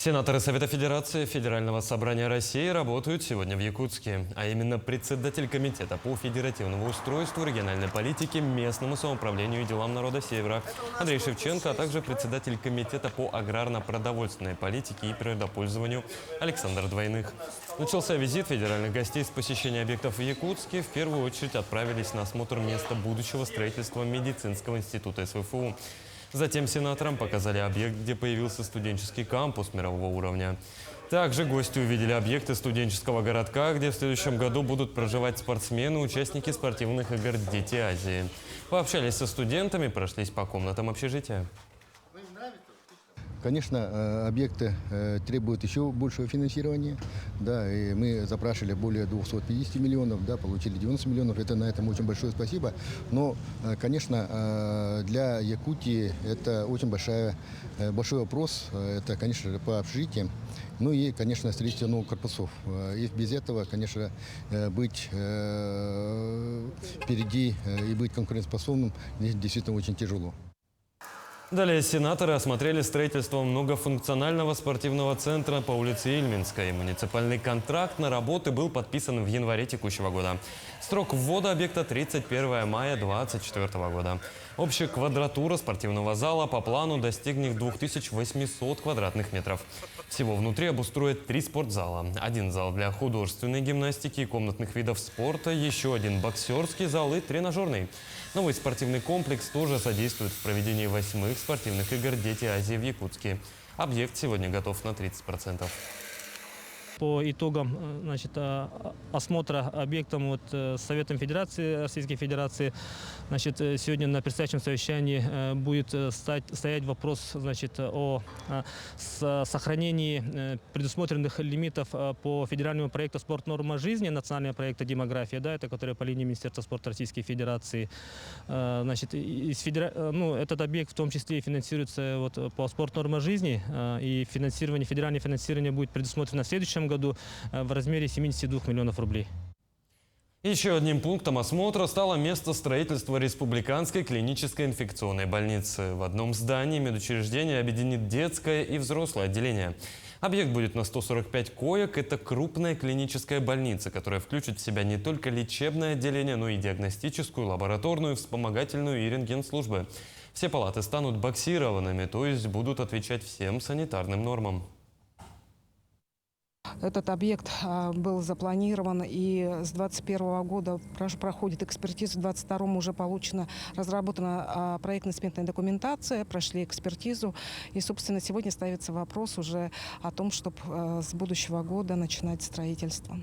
Сенаторы Совета Федерации Федерального собрания России работают сегодня в Якутске. А именно председатель комитета по федеративному устройству, региональной политике, местному самоуправлению и делам народа Севера Андрей Шевченко, а также председатель комитета по аграрно-продовольственной политике и природопользованию Александр Двойных. Начался визит федеральных гостей с посещения объектов в Якутске. В первую очередь отправились на осмотр места будущего строительства медицинского института СВФУ. Затем сенаторам показали объект, где появился студенческий кампус мирового уровня. Также гости увидели объекты студенческого городка, где в следующем году будут проживать спортсмены, участники спортивных игр «Дети Азии». Пообщались со студентами, прошлись по комнатам общежития. Конечно, объекты требуют еще большего финансирования. Да, и мы запрашивали более 250 миллионов, да, получили 90 миллионов. Это на этом очень большое спасибо. Но, конечно, для Якутии это очень большой вопрос. Это, конечно, по общежитиям. Ну и, конечно, строительство новых корпусов. И без этого, конечно, быть впереди и быть конкурентоспособным здесь действительно очень тяжело. Далее сенаторы осмотрели строительство многофункционального спортивного центра по улице Ильминской. Муниципальный контракт на работы был подписан в январе текущего года. Срок ввода объекта 31 мая 2024 года. Общая квадратура спортивного зала по плану достигнет 2800 квадратных метров. Всего внутри обустроят 3 спортзала. Один зал для художественной гимнастики и комнатных видов спорта, еще один боксерский зал и тренажерный. Новый спортивный комплекс тоже содействует в проведении 8-х спортивных игр «Дети Азии» в Якутске. Объект сегодня готов на 30%. По итогам осмотра объектом Советом Федерации Российской Федерации, сегодня на предстоящем совещании будет стоять вопрос о сохранении предусмотренных лимитов по федеральному проекту «Спорт. Норма жизни», национального проекта «Демография», да, это который по линии Министерства спорта Российской Федерации. Этот объект в том числе финансируется по «Спорт. Норма жизни», и федеральное финансирование будет предусмотрено в следующем году в размере 72 миллионов рублей. Еще одним пунктом осмотра стало место строительства Республиканской клинической инфекционной больницы. В одном здании медучреждение объединит детское и взрослое отделение. Объект будет на 145 коек. Это крупная клиническая больница, которая включит в себя не только лечебное отделение, но и диагностическую, лабораторную, вспомогательную и рентген-службы. Все палаты станут боксированными, то есть будут отвечать всем санитарным нормам. Этот объект был запланирован, и с 2021 года проходит экспертизу, в 2022 уже разработана проектно-сметная документация, прошли экспертизу. И, собственно, сегодня ставится вопрос уже о том, чтобы с будущего года начинать строительство.